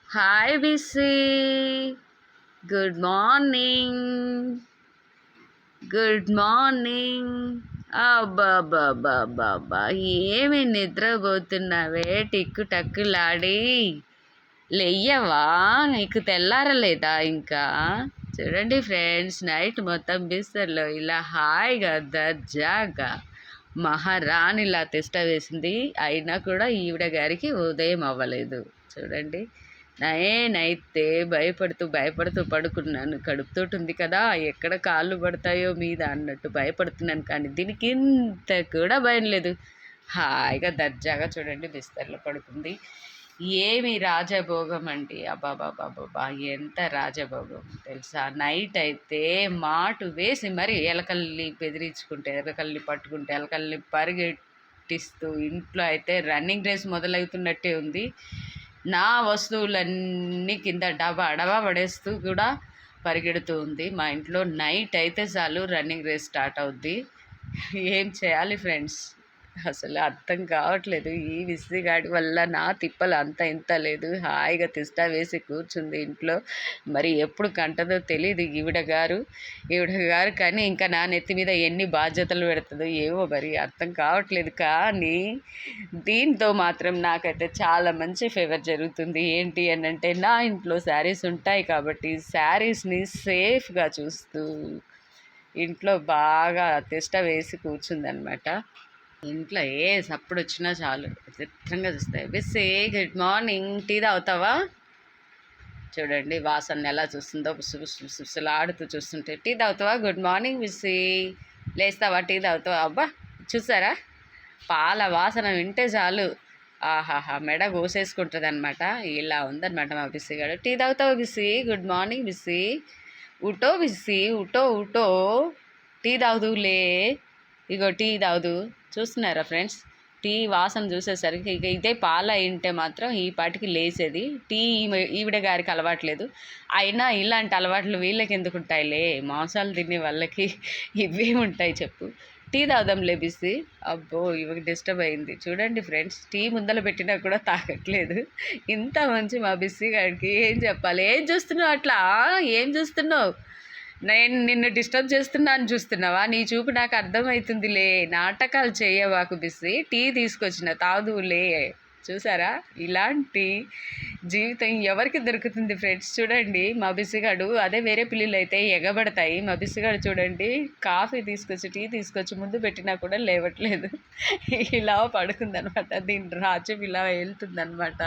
Hi Bissy, good morning. Good morning. అబ్బాబ్బాబ్బాబ్బా, ఏమి నిద్రపోతున్నావే టిక్కు టక్కులాడి? లెయ్యవా? నీకు తెల్లారలేదా ఇంకా? చూడండి ఫ్రెండ్స్, నైట్ మొత్తం బిస్తర్లో ఇలా హాయిగా దర్జాగా మహారాణిలా తిష్ట వేసింది. అయినా కూడా ఈవిడ గారికి ఉదయం అవ్వలేదు. చూడండి, నేనైతే భయపడుతూ భయపడుతూ పడుకున్నాను. కడుపుతోటి ఉంది కదా, ఎక్కడ కాళ్ళు పడతాయో మీద అన్నట్టు భయపడుతున్నాను. కానీ దీనికి ఇంత కూడా భయం లేదు. హాయిగా దర్జాగా చూడండి బిస్తర్లో పడుకుంది. ఏమి రాజభోగం అండి! అబ్బాబాబాబా, ఎంత రాజభోగం తెలుసా! నైట్ అయితే మాటు వేసి మరి ఎలకల్ని బెదిరించుకుంటే, ఎలకల్ని పట్టుకుంటే, ఎలకల్ని పరిగెట్టిస్తూ ఇంట్లో అయితే రన్నింగ్ రేస్ మొదలవుతున్నట్టే ఉంది. నా వస్తువులన్నీ కింద డబా డబా పడేస్తూ కూడా పరిగెడుతూ ఉంది. మా ఇంట్లో నైట్ అయితే చాలు రన్నింగ్ రేస్ స్టార్ట్ అవుద్ది. ఏం చేయాలి ఫ్రెండ్స్, అసలు అర్థం కావట్లేదు. ఈ విసిగాడి వల్ల నా తిప్పలు అంత ఇంత లేదు. హాయిగా తిష్ట వేసి కూర్చుంది ఇంట్లో. మరి ఎప్పుడు కంటదో తెలియదు ఈవిడ గారు కానీ ఇంకా నా నెత్తి మీద ఎన్ని బాధ్యతలు పెడుతుందో ఏవో మరి అర్థం కావట్లేదు. కానీ దీంతో మాత్రం నాకైతే చాలా మంచి ఫేవర్ జరుగుతుంది. ఏంటి అని అంటే, నా ఇంట్లో శారీస్ ఉంటాయి కాబట్టి శారీస్ని సేఫ్గా చూస్తూ ఇంట్లో బాగా తిష్ట వేసి కూర్చుందనమాట. ఇంట్లో ఏ సప్పుడు వచ్చినా చాలు చిత్రంగా చూస్తాయి. బిస్సీ, గుడ్ మార్నింగ్. టీ తాగుతావా? చూడండి వాసన ఎలా చూస్తుందో, బుసులాడుతూ చూస్తుంటే. టీ తాగుతావా? Good morning Bissy. లేస్తావా? టీ తాగుతావా? అబ్బా, చూసారా, పాల వాసన వింటే చాలు ఆహాహా మెడ కోసేసుకుంటుంది అనమాట. ఇలా ఉందన్నమాట మా బిస్సీ గారు. టీ తాగుతావా బిస్సీ? Good morning Bissy. ఉటో బిస్సీ, ఉటో ఉటో, టీ తాగుదులే. ఇగో టీ తాగుదు. చూస్తున్నారా ఫ్రెండ్స్, టీ వాసన చూసేసరికి ఇక ఇదే పాల అయింటే మాత్రం ఈ పాటికి లేసేది. టీ ఈవిడ గారికి అలవాట్లేదు. అయినా ఇలాంటి అలవాట్లు వీళ్ళకి ఎందుకు ఉంటాయిలే, మాంసాలు తినే వాళ్ళకి ఇవే ఉంటాయి చెప్పు. టీ తాగుదాం లేపిసి. అబ్బో, ఇవి డిస్టర్బ్ అయింది. చూడండి ఫ్రెండ్స్, టీ ముందర పెట్టినా కూడా తాగట్లేదు. ఇంత మంచి మా బిస్సీ గారికి ఏం చెప్పాలి. ఏం చూస్తున్నావు అట్లా? ఏం చూస్తున్నావు? నేను నిన్ను డిస్టర్బ్ చేస్తున్నాను చూస్తున్నావా? నీ చూపు నాకు అర్థమవుతుందిలే. నాటకాలు చేయవాకు బిస్సి. టీ తీసుకొచ్చిన తాగుదులే. చూసారా, ఇలాంటి జీవితం ఎవరికి దొరుకుతుంది ఫ్రెండ్స్? చూడండి మా బిస్సిగాడు, అదే వేరే పిల్లలు అయితే ఎగబడతాయి. మా బిస్సిగాడు చూడండి, కాఫీ తీసుకొచ్చి టీ తీసుకొచ్చి ముందు పెట్టినా కూడా లేవట్లేదు. ఇలా పడుకుందనమాట. దీని రాజ్యం ఇలా వెళ్తుందనమాట.